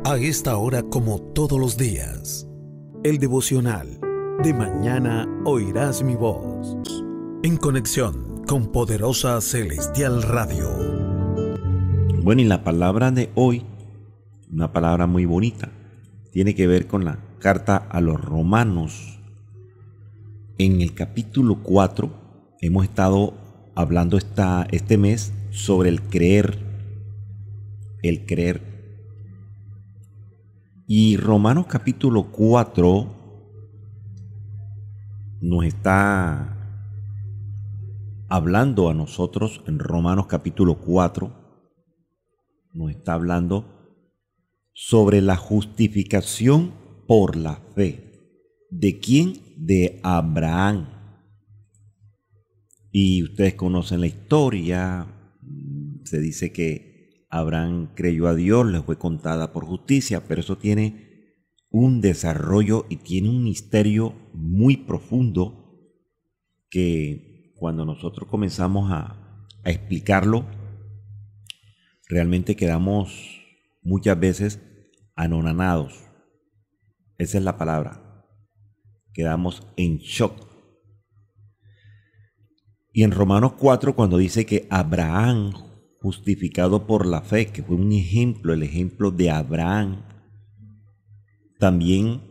A esta hora, como todos los días, el devocional de Mañana Oirás Mi Voz, en conexión con Poderosa Celestial Radio. Bueno, y la palabra de hoy, una palabra muy bonita, tiene que ver con la carta a los Romanos. En el capítulo 4 hemos estado hablando este mes sobre el creer. Y Romanos capítulo 4 nos está hablando a nosotros, en Romanos capítulo 4, nos está hablando sobre la justificación por la fe. ¿De quién? De Abraham. Y ustedes conocen la historia. Se dice que Abraham creyó a Dios, le fue contada por justicia, pero eso tiene un desarrollo y tiene un misterio muy profundo que cuando nosotros comenzamos a explicarlo, realmente quedamos muchas veces anonadados. Esa es la palabra. Quedamos en shock. Y en Romanos 4, cuando dice que Abraham, justificado por la fe, que fue un ejemplo, el ejemplo de Abraham, también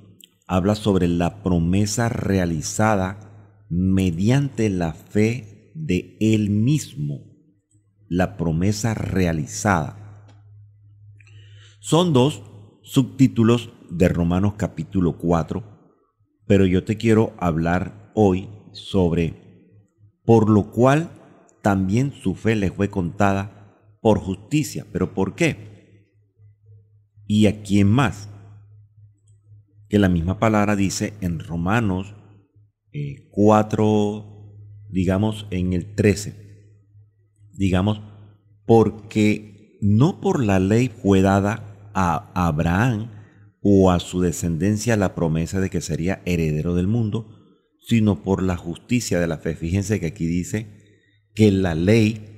habla sobre la promesa realizada mediante la fe de él mismo. La promesa realizada. Son dos subtítulos de Romanos capítulo 4, pero yo te quiero hablar hoy sobre por lo cual también su fe le fue contada por justicia. ¿Pero por qué? ¿Y a quién más? Que la misma palabra dice en Romanos 4, digamos en el 13, digamos, porque no por la ley fue dada a Abraham o a su descendencia la promesa de que sería heredero del mundo, sino por la justicia de la fe. Fíjense que aquí dice que la ley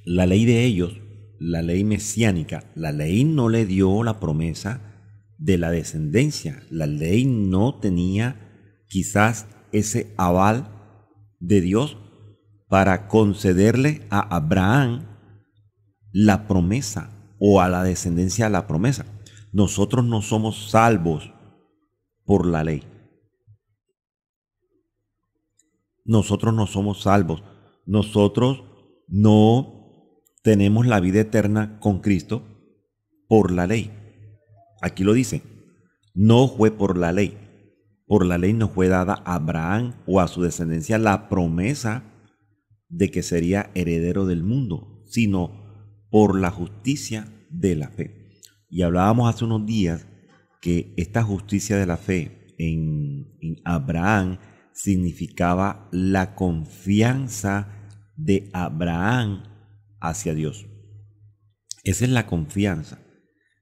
de ellos, la ley mesiánica, la ley no le dio la promesa de la descendencia. La ley no tenía quizás ese aval de Dios para concederle a Abraham la promesa o a la descendencia la promesa. Nosotros no somos salvos por la ley. Nosotros no somos salvos. Nosotros no tenemos la vida eterna con Cristo por la ley. Aquí lo dice, no fue por la ley. Por la ley no fue dada a Abraham o a su descendencia la promesa de que sería heredero del mundo, sino por la justicia de la fe. Y hablábamos hace unos días que esta justicia de la fe en Abraham significaba la confianza de Abraham hacia Dios. Esa es la confianza.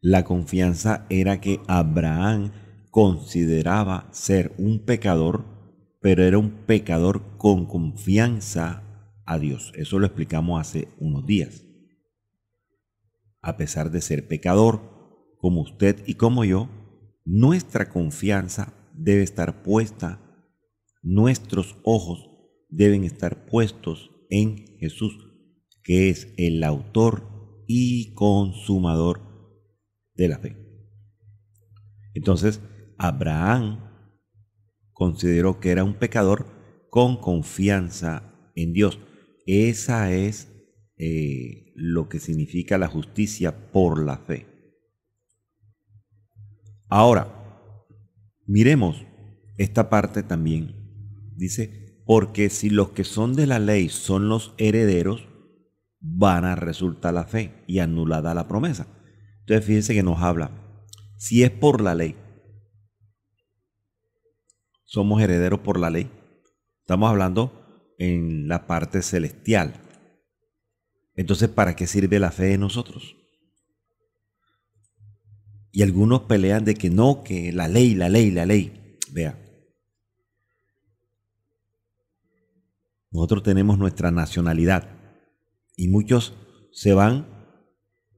La confianza era que Abraham consideraba ser un pecador, pero era un pecador con confianza a Dios. Eso lo explicamos hace unos días. A pesar de ser pecador, como usted y como yo, nuestra confianza debe estar puesta, nuestros ojos deben estar puestos en Jesús, que es el autor y consumador de la fe. Entonces, Abraham consideró que era un pecador con confianza en Dios. Esa es lo que significa la justicia por la fe. Ahora, miremos esta parte también. Dice, porque si los que son de la ley son los herederos, vana resulta la fe y anulada la promesa. Entonces fíjense que nos habla, si es por la ley, somos herederos por la ley. Estamos hablando en la parte celestial. Entonces, ¿para qué sirve la fe de nosotros? Y algunos pelean de que no, que la ley. Vea, nosotros tenemos nuestra nacionalidad y muchos se van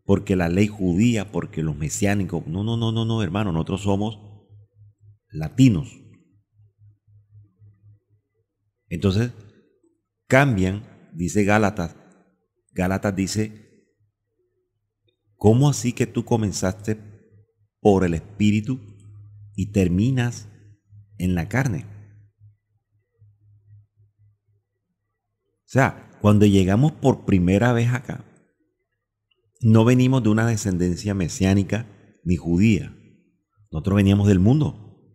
porque la ley judía, porque los mesiánicos. No, no, no, no, no, hermano, nosotros somos latinos. Entonces, cambian, dice Gálatas. Gálatas dice, ¿cómo así que tú comenzaste por el Espíritu y terminas en la carne? O sea, cuando llegamos por primera vez acá, no venimos de una descendencia mesiánica ni judía. Nosotros veníamos del mundo.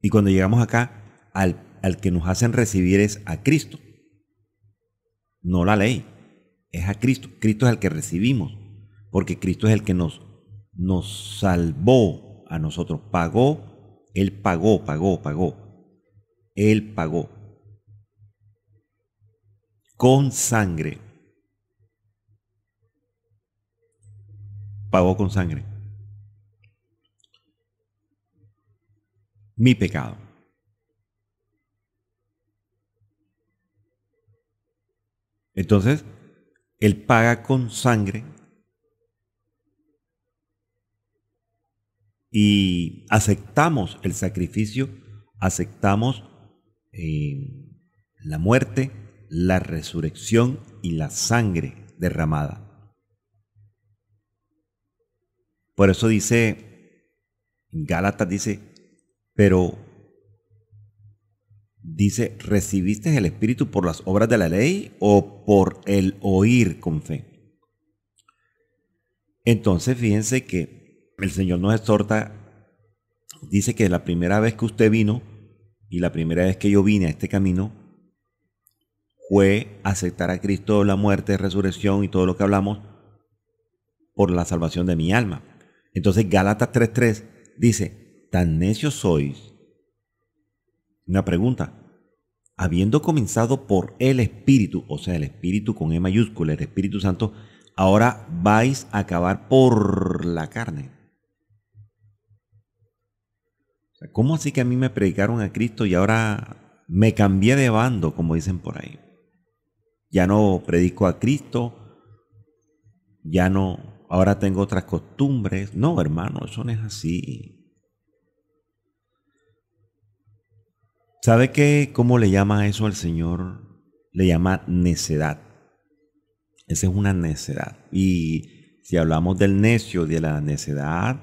Y cuando llegamos acá, al que nos hacen recibir es a Cristo. No la ley, es a Cristo. Cristo es el que recibimos, porque Cristo es el que nos salvó a nosotros. Pagó, Él pagó. Él pagó. Con sangre. Pagó con sangre mi pecado. Entonces, Él paga con sangre y aceptamos el sacrificio, aceptamos la muerte, la resurrección y la sangre derramada. Por eso dice, Gálatas dice, pero dice, ¿recibiste el Espíritu por las obras de la ley o por el oír con fe? Entonces, fíjense que el Señor nos exhorta, dice que la primera vez que usted vino y la primera vez que yo vine a este camino fue aceptar a Cristo, la muerte, resurrección y todo lo que hablamos por la salvación de mi alma. Entonces, Gálatas 3:3 dice, ¿tan necios sois? Una pregunta. Habiendo comenzado por el Espíritu, o sea, el Espíritu con E mayúscula, el Espíritu Santo, ahora vais a acabar por la carne. O sea, ¿cómo así que a mí me predicaron a Cristo y ahora me cambié de bando, como dicen por ahí? Ya no predico a Cristo, ya no, ahora tengo otras costumbres. No, hermano, eso no es así. ¿Sabe qué? ¿Cómo le llama eso al Señor? Le llama necedad. Esa es una necedad. Y si hablamos del necio, de la necedad,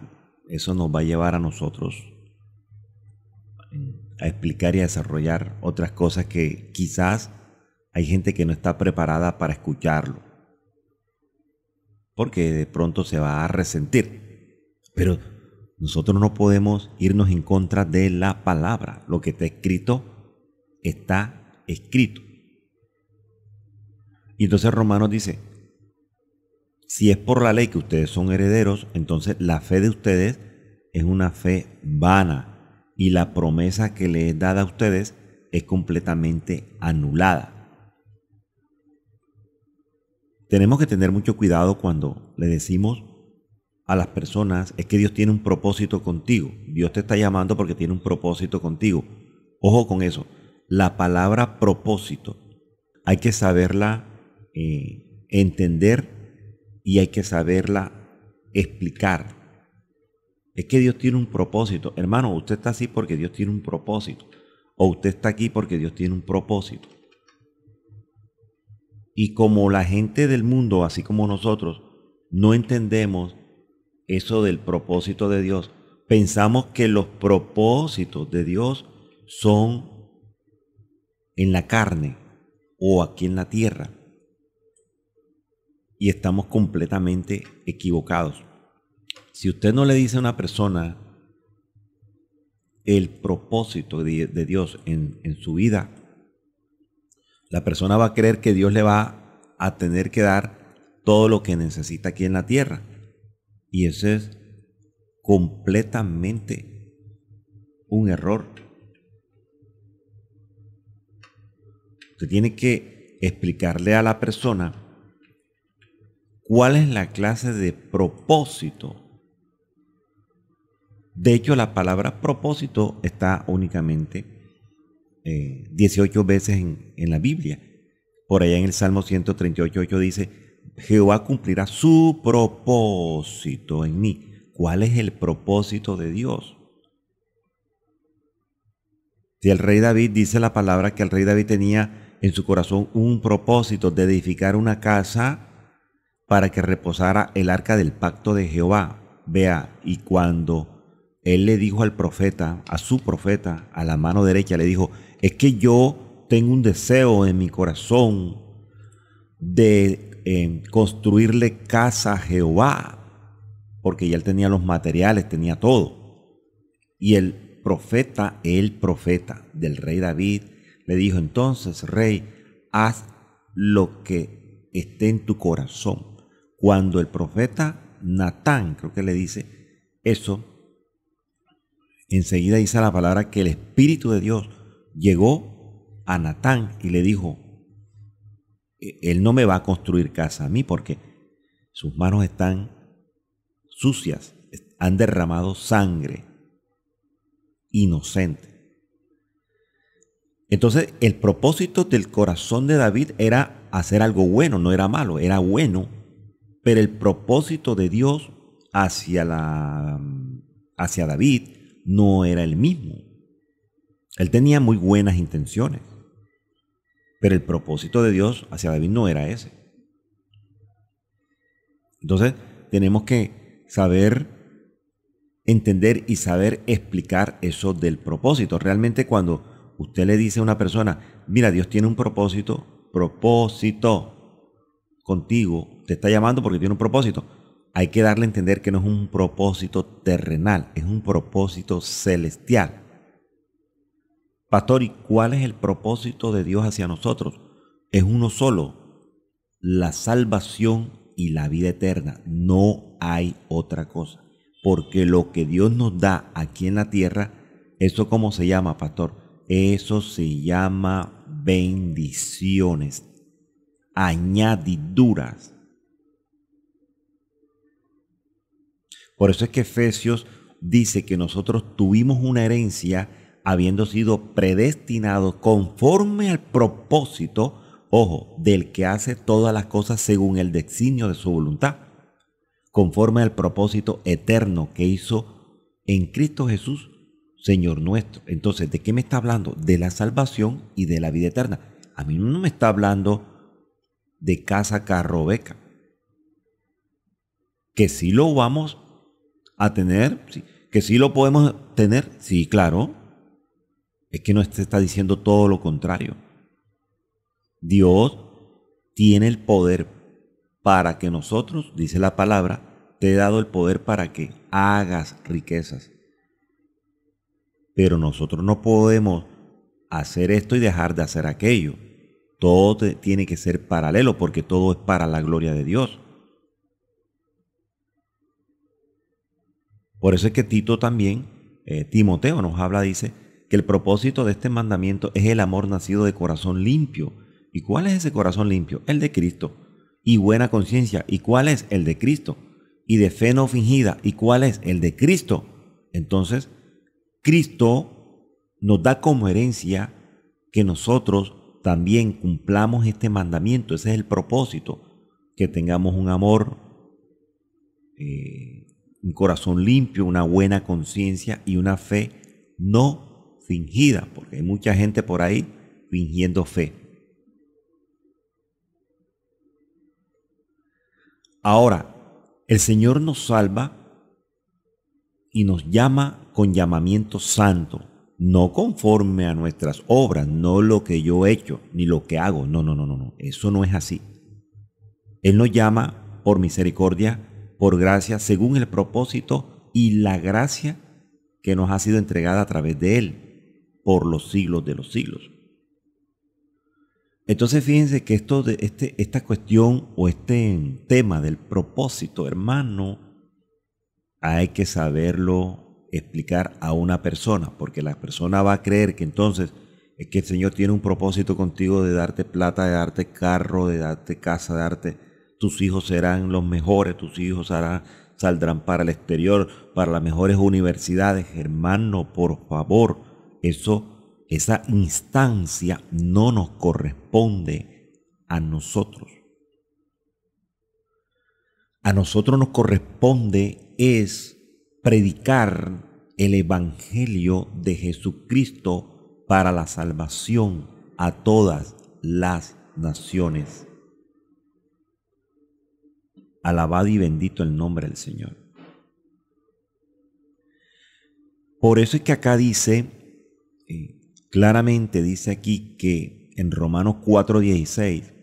eso nos va a llevar a nosotros a explicar y a desarrollar otras cosas que quizás hay gente que no está preparada para escucharlo, porque de pronto se va a resentir. Pero nosotros no podemos irnos en contra de la palabra. Lo que está escrito, está escrito. Y entonces Romanos dice, si es por la ley que ustedes son herederos, entonces la fe de ustedes es una fe vana y la promesa que les es dada a ustedes es completamente anulada. Tenemos que tener mucho cuidado cuando le decimos a las personas, es que Dios tiene un propósito contigo. Dios te está llamando porque tiene un propósito contigo. Ojo con eso. La palabra propósito hay que saberla entender y hay que saberla explicar. Es que Dios tiene un propósito. Hermano, usted está así porque Dios tiene un propósito. O usted está aquí porque Dios tiene un propósito. Y como la gente del mundo, así como nosotros, no entendemos eso del propósito de Dios, pensamos que los propósitos de Dios son en la carne o aquí en la tierra. Y estamos completamente equivocados. Si usted no le dice a una persona el propósito de Dios en su vida, la persona va a creer que Dios le va a tener que dar todo lo que necesita aquí en la tierra. Y ese es completamente un error. Usted tiene que explicarle a la persona cuál es la clase de propósito. De hecho, la palabra propósito está únicamente 18 veces en la Biblia. Por allá en el Salmo 138:8 dice, Jehová cumplirá su propósito en mí. ¿Cuál es el propósito de Dios? Si el rey David, dice la palabra que el rey David tenía en su corazón un propósito de edificar una casa para que reposara el arca del pacto de Jehová. Vea, y cuando él le dijo al profeta, a su profeta, a la mano derecha, le dijo, es que yo tengo un deseo en mi corazón de construirle casa a Jehová, porque ya él tenía los materiales, tenía todo. Y el profeta del rey David, le dijo, entonces, rey, haz lo que esté en tu corazón. Cuando el profeta Natán, creo que le dice eso, enseguida dice la palabra que el Espíritu de Dios llegó a Natán y le dijo, él no me va a construir casa a mí porque sus manos están sucias, han derramado sangre inocente. Entonces, el propósito del corazón de David era hacer algo bueno, no era malo, era bueno, pero el propósito de Dios hacia David no era el mismo. Él tenía muy buenas intenciones, pero el propósito de Dios hacia David no era ese. Entonces, tenemos que saber entender y saber explicar eso del propósito. Realmente cuando usted le dice a una persona, mira, Dios tiene un propósito contigo, te está llamando porque tiene un propósito, hay que darle a entender que no es un propósito terrenal, es un propósito celestial. Pastor, ¿y cuál es el propósito de Dios hacia nosotros? Es uno solo, la salvación y la vida eterna. No hay otra cosa. Porque lo que Dios nos da aquí en la tierra, ¿eso cómo se llama, pastor? Eso se llama bendiciones, añadiduras. Por eso es que Efesios dice que nosotros tuvimos una herencia habiendo sido predestinados conforme al propósito, ojo, del que hace todas las cosas según el designio de su voluntad, conforme al propósito eterno que hizo en Cristo Jesús, Señor nuestro. Entonces, ¿de qué me está hablando? De la salvación y de la vida eterna. A mí no me está hablando de casa, carro, beca. Que sí lo vamos a tener, sí. Que sí lo podemos tener, sí, claro. Es que no se está diciendo todo lo contrario. Dios tiene el poder para que nosotros, dice la palabra, te he dado el poder para que hagas riquezas. Pero nosotros no podemos hacer esto y dejar de hacer aquello. Todo tiene que ser paralelo porque todo es para la gloria de Dios. Por eso es que Tito también, Timoteo nos habla, dice, que el propósito de este mandamiento es el amor nacido de corazón limpio. ¿Y cuál es ese corazón limpio? El de Cristo. Y buena conciencia. ¿Y cuál es? El de Cristo. Y de fe no fingida. ¿Y cuál es? El de Cristo. Entonces, Cristo nos da como herencia que nosotros también cumplamos este mandamiento. Ese es el propósito. Que tengamos un amor, un corazón limpio, una buena conciencia y una fe no fingida, porque hay mucha gente por ahí fingiendo fe. Ahora, el Señor nos salva y nos llama con llamamiento santo, no conforme a nuestras obras, no lo que yo he hecho, ni lo que hago. No. Eso no es así. Él nos llama por misericordia, por gracia, según el propósito y la gracia que nos ha sido entregada a través de Él, por los siglos de los siglos. Entonces fíjense que esta cuestión o este tema del propósito, hermano, hay que saberlo explicar a una persona, porque la persona va a creer que entonces es que el Señor tiene un propósito contigo de darte plata, de darte carro, de darte casa, de darte, tus hijos serán los mejores, tus hijos saldrán para el exterior, para las mejores universidades. Hermano, por favor, esa instancia no nos corresponde a nosotros. A nosotros nos corresponde es predicar el evangelio de Jesucristo para la salvación a todas las naciones. Alabado y bendito el nombre del Señor. Por eso es que acá dice, claramente dice aquí que en Romanos 4:16,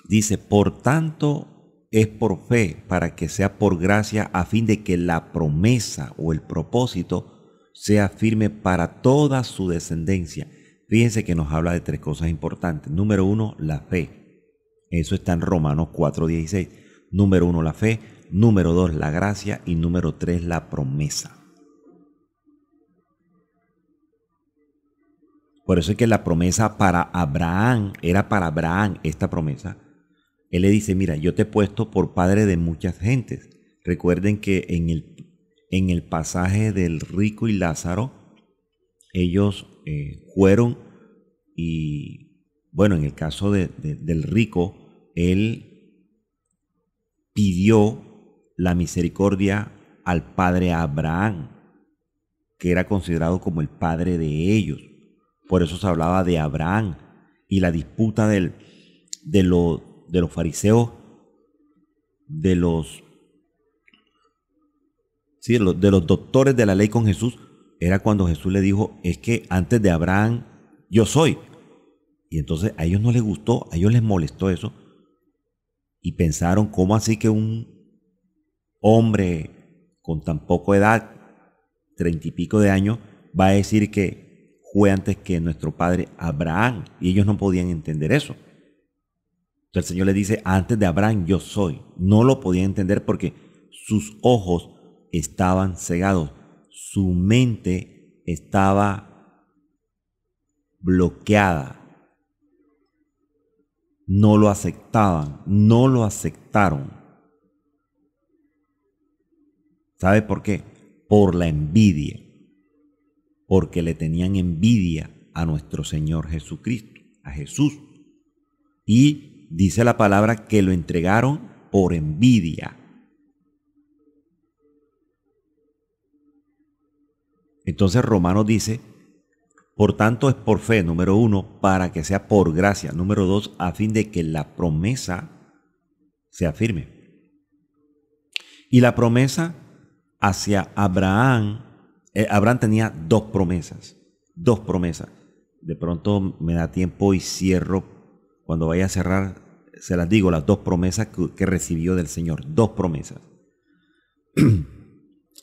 dice, por tanto es por fe, para que sea por gracia, a fin de que la promesa o el propósito sea firme para toda su descendencia. Fíjense que nos habla de tres cosas importantes. Número uno, la fe. Eso está en Romanos 4:16. Número uno, la fe. Número dos, la gracia. Y número tres, la promesa. Por eso es que la promesa para Abraham, era para Abraham esta promesa. Él le dice, mira, yo te he puesto por padre de muchas gentes. Recuerden que en el pasaje del rico y Lázaro, ellos fueron y, bueno, en el caso del rico, él pidió la misericordia al padre Abraham, que era considerado como el padre de ellos. Por eso se hablaba de Abraham y la disputa de los fariseos, de los doctores de la ley con Jesús, era cuando Jesús le dijo, es que antes de Abraham yo soy. Y entonces a ellos no les gustó, a ellos les molestó eso. Y pensaron, ¿cómo así que un hombre con tan poca edad, 30 y pico de años, va a decir que fue antes que nuestro padre Abraham? Y ellos no podían entender eso. Entonces el Señor le dice, antes de Abraham yo soy. No lo podían entender porque sus ojos estaban cegados. Su mente estaba bloqueada. No lo aceptaban, no lo aceptaron. ¿Sabe por qué? Por la envidia. Porque le tenían envidia a nuestro Señor Jesucristo, a Jesús. Y dice la palabra que lo entregaron por envidia. Entonces Romanos dice, por tanto es por fe, número uno, para que sea por gracia, número dos, a fin de que la promesa sea firme. Y la promesa hacia Abraham, Abraham tenía dos promesas. De pronto me da tiempo y cierro. Cuando vaya a cerrar, se las digo, las dos promesas que recibió del Señor. Dos promesas.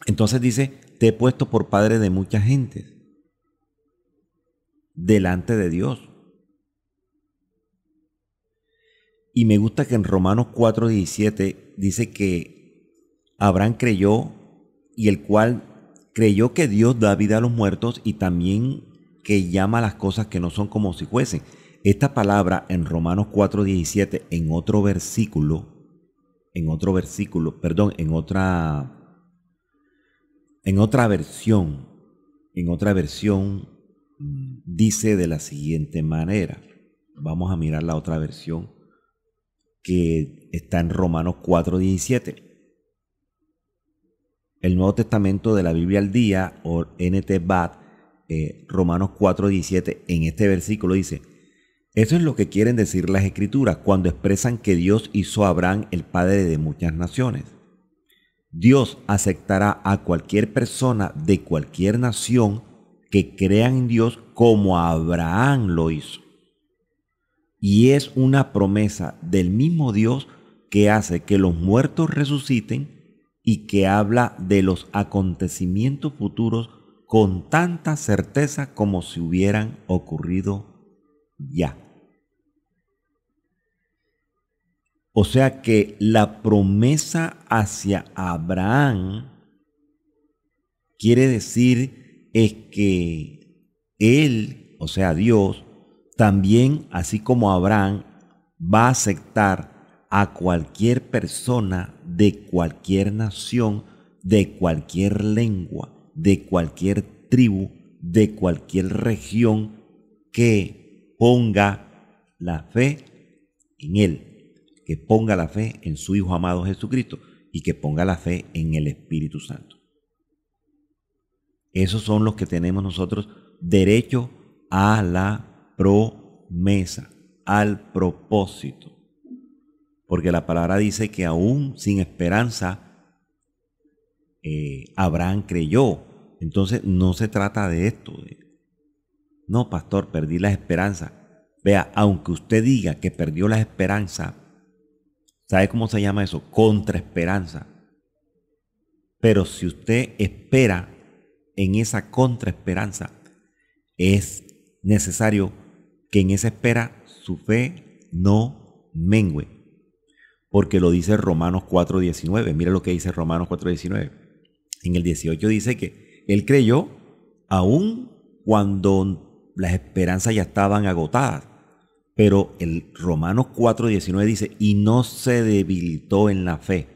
Entonces dice, te he puesto por padre de muchas gentes delante de Dios. Y me gusta que en Romanos 4:17 dice que Abraham creyó, y el cual creyó que Dios da vida a los muertos y también que llama a las cosas que no son como si fuesen. Esta palabra en Romanos 4:17, en otra versión dice de la siguiente manera. Vamos a mirar la otra versión que está en Romanos 4:17. El Nuevo Testamento de la Biblia al Día, o NTBAT, Romanos 4:17, en este versículo dice, eso es lo que quieren decir las Escrituras cuando expresan que Dios hizo a Abraham el padre de muchas naciones. Dios aceptará a cualquier persona de cualquier nación que crean en Dios como Abraham lo hizo. Y es una promesa del mismo Dios que hace que los muertos resuciten y que habla de los acontecimientos futuros con tanta certeza como si hubieran ocurrido ya. O sea que la promesa hacia Abraham quiere decir es que él, o sea Dios, también, así como Abraham, va a aceptar a cualquier persona de cualquier nación, de cualquier lengua, de cualquier tribu, de cualquier región que ponga la fe en él, que ponga la fe en su Hijo amado Jesucristo y que ponga la fe en el Espíritu Santo. Esos son los que tenemos nosotros derecho a la promesa, al propósito. Porque la palabra dice que aún sin esperanza, Abraham creyó. Entonces no se trata de esto. No, pastor, perdí la esperanza. Vea, aunque usted diga que perdió la esperanza, ¿sabe cómo se llama eso? Contraesperanza. Pero si usted espera en esa contraesperanza, es necesario que en esa espera su fe no mengüe. Porque lo dice Romanos 4:19. Mira lo que dice Romanos 4:19. En el 18 dice que él creyó aún cuando las esperanzas ya estaban agotadas. Pero el Romanos 4:19 dice, y no se debilitó en la fe.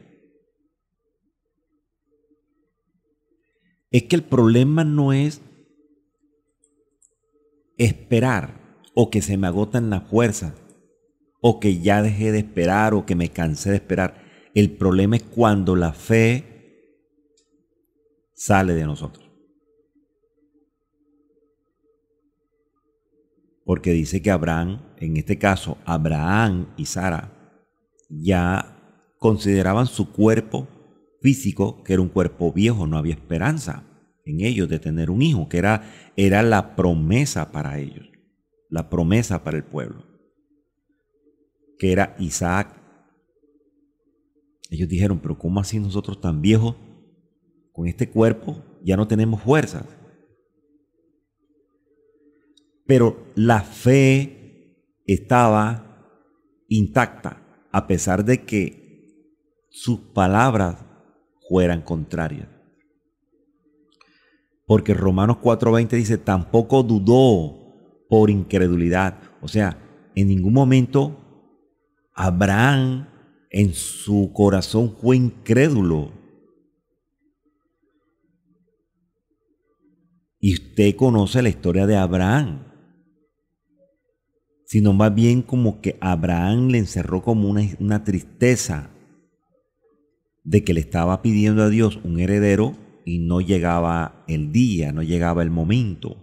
Es que el problema no es esperar o que se me agotan las fuerzas o que ya dejé de esperar o que me cansé de esperar. El problema es cuando la fe sale de nosotros. Porque dice que Abraham, en este caso Abraham y Sara, ya consideraban su cuerpo físico que era un cuerpo viejo, no había esperanza en ellos de tener un hijo, que era la promesa para ellos, la promesa para el pueblo, que era Isaac. Ellos dijeron, pero ¿cómo así nosotros tan viejos, con este cuerpo, ya no tenemos fuerzas? Pero la fe estaba intacta, a pesar de que sus palabras fueran contrarias. Porque Romanos 4:20 dice, tampoco dudó por incredulidad. O sea, en ningún momento Abraham en su corazón fue incrédulo. Y usted conoce la historia de Abraham. Sino más bien como que Abraham le encerró como una tristeza de que le estaba pidiendo a Dios un heredero y no llegaba el día, no llegaba el momento.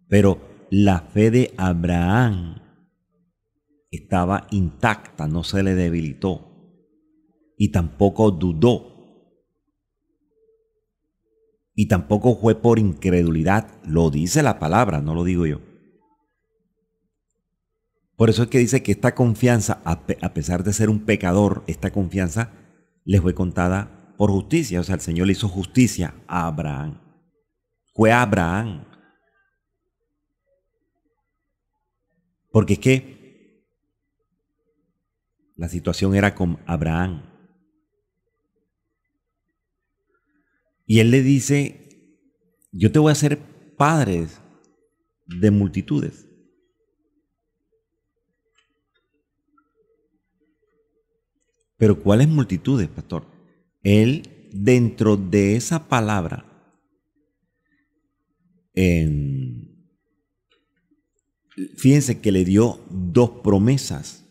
Pero la fe de Abraham estaba intacta, no se le debilitó y tampoco dudó. Y tampoco fue por incredulidad, lo dice la palabra, no lo digo yo. Por eso es que dice que esta confianza, a pesar de ser un pecador, esta confianza le fue contada por justicia. O sea, el Señor le hizo justicia a Abraham. Fue a Abraham. Porque es que la situación era con Abraham. Y él le dice, yo te voy a hacer padres de multitudes. Pero ¿cuáles multitudes, pastor? Él, dentro de esa palabra, fíjense que le dio dos promesas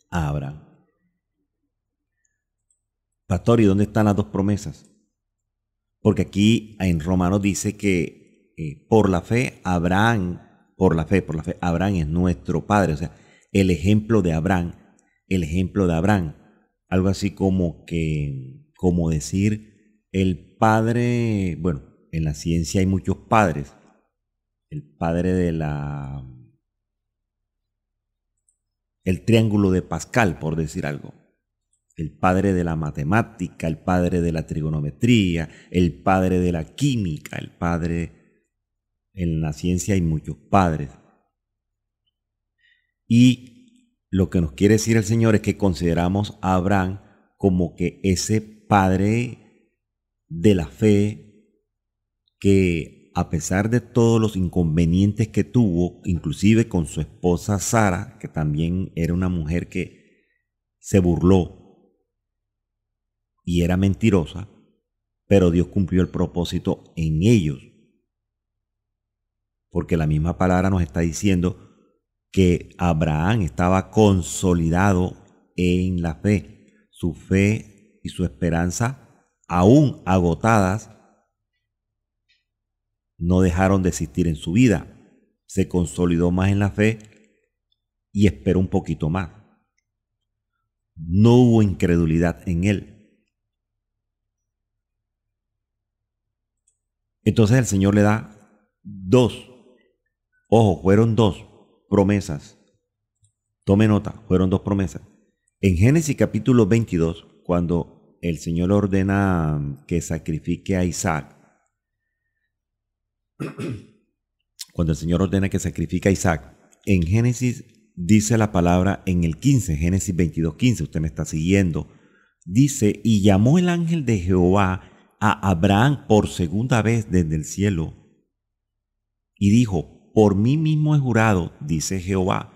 a Abraham. Pastor, ¿y dónde están las dos promesas? Porque aquí en Romanos dice que por la fe, Abraham es nuestro padre. O sea, el ejemplo de Abraham, algo así como decir el padre, bueno, en la ciencia hay muchos padres. El padre el triángulo de Pascal, por decir algo. El padre de la matemática, el padre de la trigonometría, el padre de la química, en la ciencia hay muchos padres. Y lo que nos quiere decir el Señor es que consideramos a Abraham como que ese padre de la fe que a pesar de todos los inconvenientes que tuvo, inclusive con su esposa Sara, que también era una mujer que se burló y era mentirosa, pero Dios cumplió el propósito en ellos. Porque la misma palabra nos está diciendo que Abraham estaba consolidado en la fe. Su fe y su esperanza, aún agotadas, no dejaron de existir en su vida. Se consolidó más en la fe y esperó un poquito más. No hubo incredulidad en él. Entonces el Señor le da fueron dos promesas. Tome nota, fueron dos promesas. En Génesis capítulo 22, cuando el Señor ordena que sacrifique a Isaac, en Génesis dice la palabra en el 15, Génesis 22:15, usted me está siguiendo. Dice, y llamó el ángel de Jehová a Abraham por segunda vez desde el cielo, y dijo, por mí mismo he jurado, dice Jehová,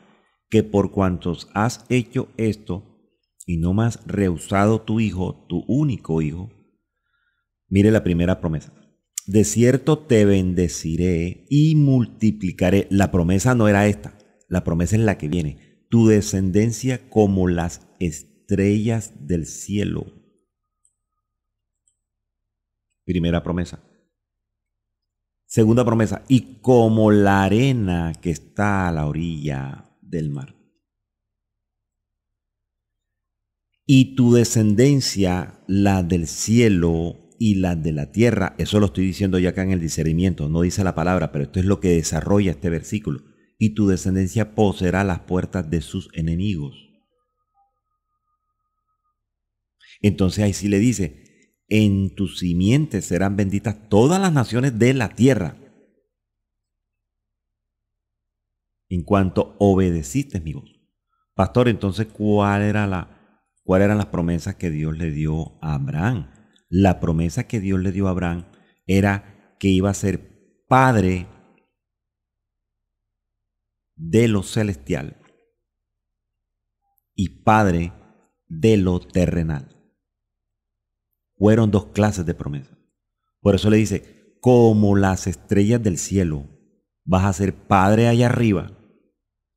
que por cuantos has hecho esto, y no me has rehusado tu hijo, tu único hijo. Mire la primera promesa. De cierto te bendeciré y multiplicaré. La promesa no era esta, la promesa es la que viene. Tu descendencia como las estrellas del cielo. Primera promesa. Segunda promesa, y como la arena que está a la orilla del mar. Y tu descendencia, la del cielo y la de la tierra. Eso lo estoy diciendo ya acá en el discernimiento, no dice la palabra, pero esto es lo que desarrolla este versículo. Y tu descendencia poseerá las puertas de sus enemigos. Entonces ahí sí le dice, en tu simiente serán benditas todas las naciones de la tierra. En cuanto obedeciste mi voz. Pastor, entonces, ¿cuáles eran las promesas que Dios le dio a Abraham? La promesa que Dios le dio a Abraham era que iba a ser padre de lo celestial y padre de lo terrenal. Fueron dos clases de promesas. Por eso le dice, como las estrellas del cielo, vas a ser padre allá arriba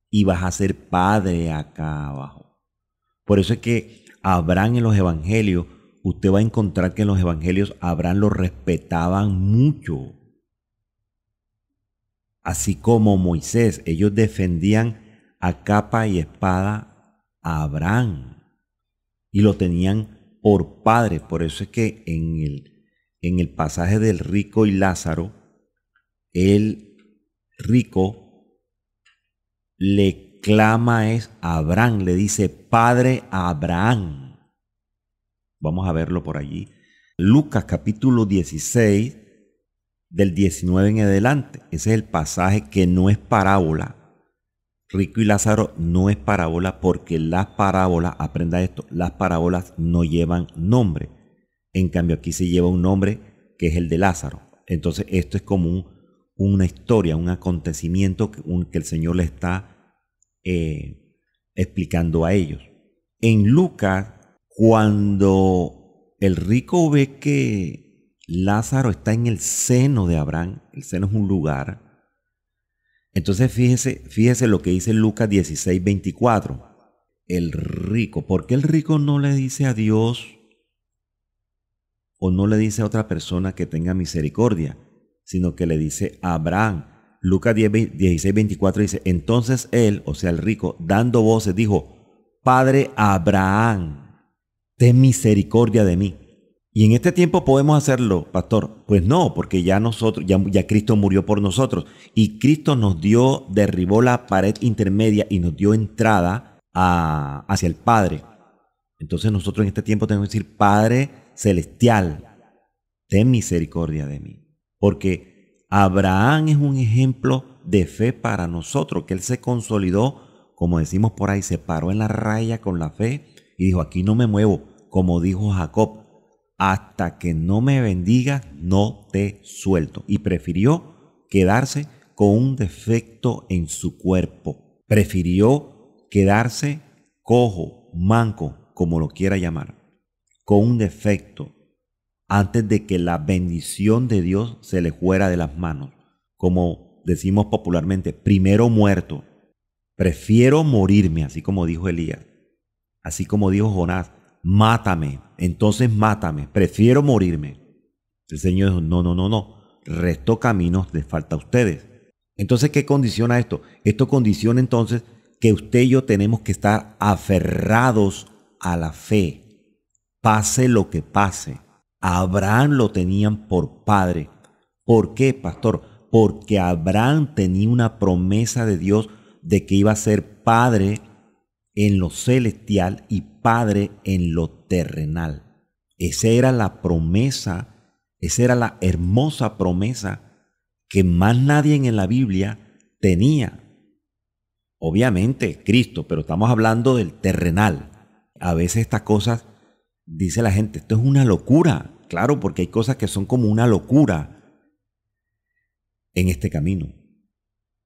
y vas a ser padre acá abajo. Por eso es que Abraham en los evangelios, usted va a encontrar que en los evangelios Abraham lo respetaban mucho. Así como Moisés, ellos defendían a capa y espada a Abraham y lo tenían por padre. Por eso es que en el pasaje del rico y Lázaro, el rico le clama a Abraham, le dice Padre Abraham. Vamos a verlo por allí. Lucas capítulo 16, del 19 en adelante. Ese es el pasaje que no es parábola. Rico y Lázaro no es parábola porque las parábolas, aprenda esto, las parábolas no llevan nombre. En cambio aquí se lleva un nombre que es el de Lázaro. Entonces esto es como una historia, un acontecimiento que el Señor le está explicando a ellos. En Lucas, cuando el rico ve que Lázaro está en el seno de Abraham, el seno es un lugar. Entonces fíjese lo que dice Lucas 16:24. El rico, ¿por qué el rico no le dice a Dios o no le dice a otra persona que tenga misericordia, sino que le dice a Abraham? Lucas 16:24 dice, entonces él, o sea el rico, dando voces dijo, Padre Abraham, ten misericordia de mí. Y en este tiempo podemos hacerlo, pastor. Pues no, porque ya Cristo murió por nosotros. Y Cristo derribó la pared intermedia y nos dio entrada hacia el Padre. Entonces nosotros en este tiempo tenemos que decir, Padre Celestial, ten misericordia de mí. Porque Abraham es un ejemplo de fe para nosotros, que él se consolidó, como decimos por ahí, se paró en la raya con la fe y dijo, aquí no me muevo, como dijo Jacob. Hasta que no me bendigas, no te suelto. Y prefirió quedarse con un defecto en su cuerpo. Prefirió quedarse cojo, manco, como lo quiera llamar, con un defecto, antes de que la bendición de Dios se le fuera de las manos. Como decimos popularmente, primero muerto Prefiero morirme, así como dijo Elías, así como dijo Jonás, mátame, entonces mátame, prefiero morirme. El Señor dijo, no, no, no, no, resto caminos les falta a ustedes. Entonces, ¿qué condiciona esto? Esto condiciona entonces que usted y yo tenemos que estar aferrados a la fe, pase lo que pase. A Abraham lo tenían por padre. ¿Por qué, pastor? Porque Abraham tenía una promesa de Dios de que iba a ser padre en lo celestial y padre en lo terrenal. Esa era la promesa, esa era la hermosa promesa que más nadie en la Biblia tenía. Obviamente Cristo, pero estamos hablando del terrenal. A veces estas cosas, dice la gente, esto es una locura. Claro, porque hay cosas que son como una locura en este camino.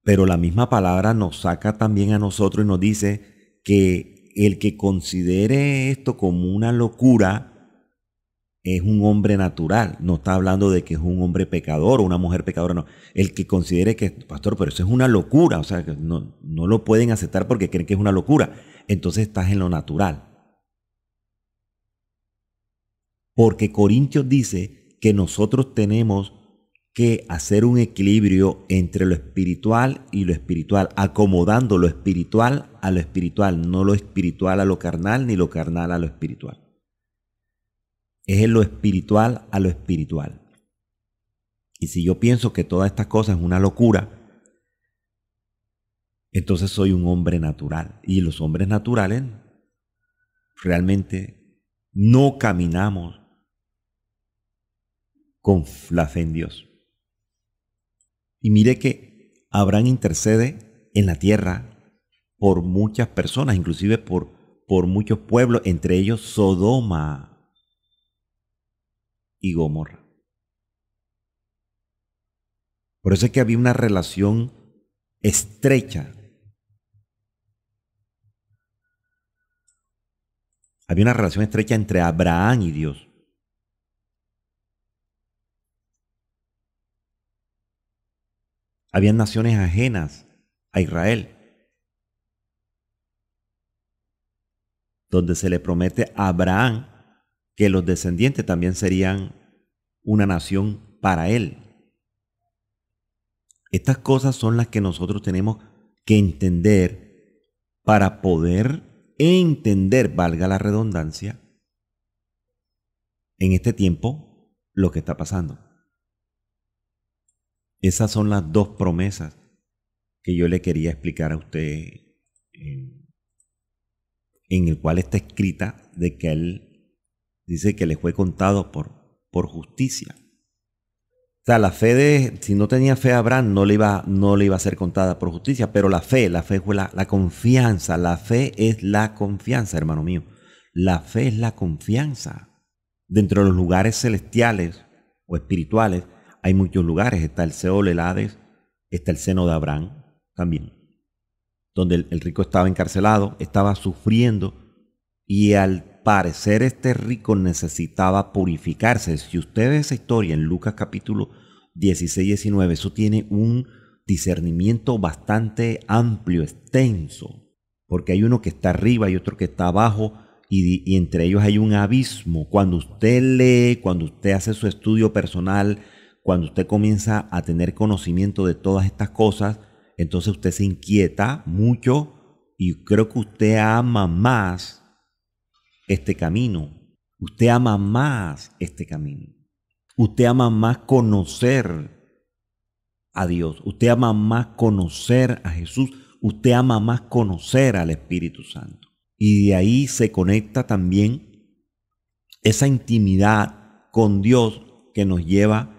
Pero la misma palabra nos saca también a nosotros y nos dice que el que considere esto como una locura es un hombre natural. No está hablando de que es un hombre pecador o una mujer pecadora, no. El que considere que, pastor, pero eso es una locura, o sea, que no lo pueden aceptar porque creen que es una locura. Entonces estás en lo natural. Porque Corintios dice que nosotros tenemos que hacer un equilibrio entre lo espiritual y lo espiritual, acomodando lo espiritual a lo espiritual, no lo espiritual a lo carnal ni lo carnal a lo espiritual. Es lo espiritual a lo espiritual. Y si yo pienso que todas estas cosas es una locura, entonces soy un hombre natural. Y los hombres naturales realmente no caminamos con la fe en Dios. Y mire que Abraham intercede en la tierra por muchas personas, inclusive por muchos pueblos, entre ellos Sodoma y Gomorra. Por eso es que había una relación estrecha. Había una relación estrecha entre Abraham y Dios. Habían naciones ajenas a Israel, donde se le promete a Abraham que los descendientes también serían una nación para él. Estas cosas son las que nosotros tenemos que entender para poder entender, valga la redundancia, en este tiempo lo que está pasando. Esas son las dos promesas que yo le quería explicar a usted, en el cual está escrita de que él dice que le fue contado por justicia. O sea, la fe si no tenía fe a Abraham, no le iba a ser contada por justicia, pero la fe fue la confianza. La fe es la confianza, hermano mío. La fe es la confianza. Dentro de los lugares celestiales o espirituales hay muchos lugares. Está el Seol, el Hades, está el seno de Abraham también, donde el rico estaba encarcelado, estaba sufriendo y al parecer este rico necesitaba purificarse. Si usted ve esa historia en Lucas capítulo 16, 19, eso tiene un discernimiento bastante amplio, extenso, porque hay uno que está arriba y otro que está abajo y entre ellos hay un abismo. Cuando usted lee, cuando usted hace su estudio personal, cuando usted comienza a tener conocimiento de todas estas cosas, entonces usted se inquieta mucho y creo que usted ama más este camino. Usted ama más este camino. Usted ama más conocer a Dios. Usted ama más conocer a Jesús. Usted ama más conocer al Espíritu Santo. Y de ahí se conecta también esa intimidad con Dios que nos lleva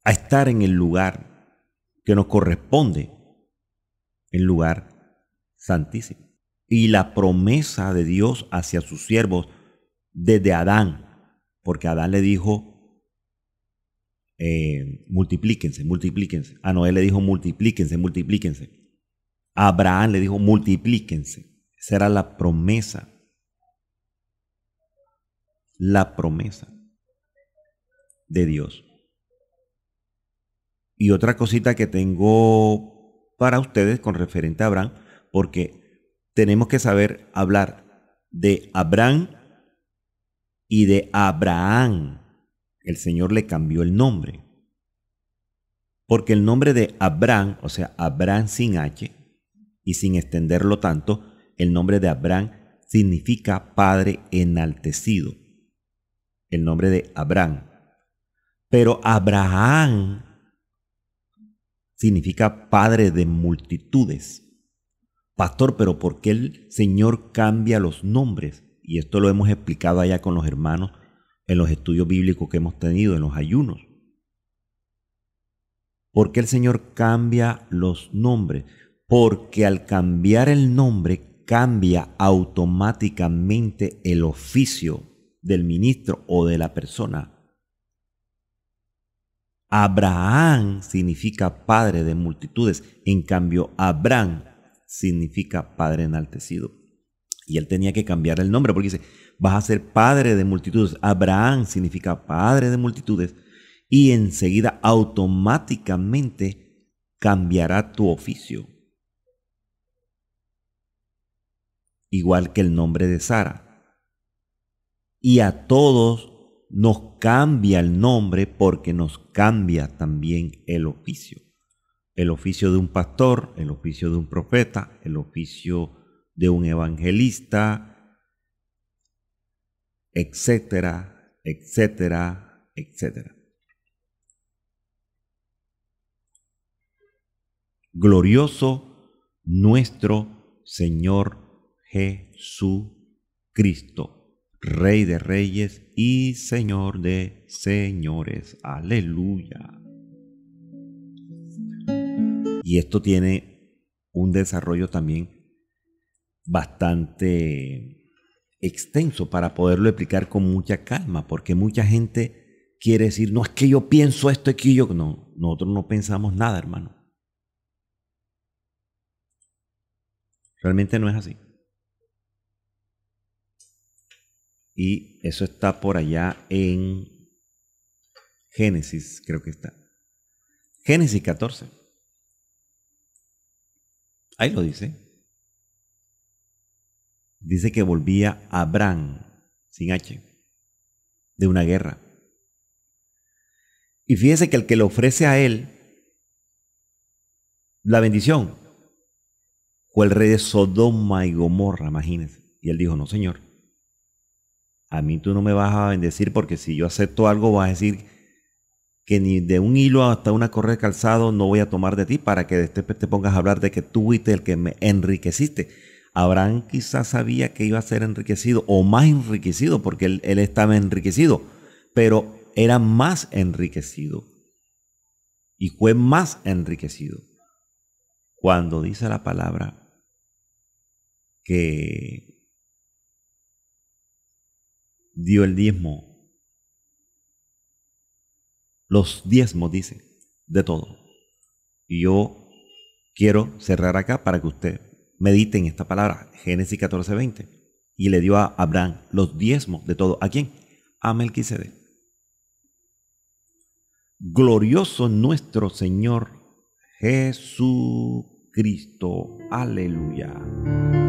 a estar en el lugar que nos corresponde, el lugar santísimo. Y la promesa de Dios hacia sus siervos desde Adán, porque Adán le dijo, multiplíquense, multiplíquense. A Noé le dijo, multiplíquense, multiplíquense. A Abraham le dijo, multiplíquense. Esa era la promesa. La promesa de Dios. Y otra cosita que tengo para ustedes con referente a Abraham, porque tenemos que saber hablar de Abraham y de Abraham. El Señor le cambió el nombre. Porque el nombre de Abraham, o sea, Abraham sin H, y sin extenderlo tanto, el nombre de Abraham significa Padre enaltecido. El nombre de Abraham. Pero Abraham significa Padre de multitudes. Pastor, pero ¿por qué el Señor cambia los nombres? Y esto lo hemos explicado allá con los hermanos en los estudios bíblicos que hemos tenido, en los ayunos. ¿Por qué el Señor cambia los nombres? Porque al cambiar el nombre cambia automáticamente el oficio del ministro o de la persona. Abraham significa padre de multitudes, en cambio Abraham significa padre enaltecido. Y él tenía que cambiar el nombre porque dice, vas a ser padre de multitudes. Abraham significa padre de multitudes y enseguida automáticamente cambiará tu oficio. Igual que el nombre de Sara. Y a todos nos cambia el nombre porque nos cambia también el oficio. El oficio de un pastor, el oficio de un profeta, el oficio de un evangelista, etcétera, etcétera, etcétera. Glorioso nuestro Señor Jesucristo, Rey de reyes y Señor de señores. Aleluya. Y esto tiene un desarrollo también bastante extenso para poderlo explicar con mucha calma, porque mucha gente quiere decir, no, es que yo pienso esto, es que yo... No, nosotros no pensamos nada, hermano. Realmente no es así. Y eso está por allá en Génesis, creo que está. Génesis 14. Ahí lo dice. Dice que volvía Abraham, sin H, de una guerra. Y fíjese que el que le ofrece a él la bendición fue el rey de Sodoma y Gomorra, imagínense. Y él dijo, no, Señor, a mí tú no me vas a bendecir porque si yo acepto algo vas a decir que ni de un hilo hasta una correa de calzado no voy a tomar de ti para que después te pongas a hablar de que tú fuiste el que me enriqueciste. Abraham quizás sabía que iba a ser enriquecido o más enriquecido porque él estaba enriquecido, pero era más enriquecido y fue más enriquecido cuando dice la palabra que dio el diezmo, los diezmos dice, de todo. Y yo quiero cerrar acá para que usted medite en esta palabra, Génesis 14:20. Y le dio a Abraham los diezmos de todo. ¿A quién? A Melquisedec. Glorioso nuestro Señor Jesucristo. Aleluya.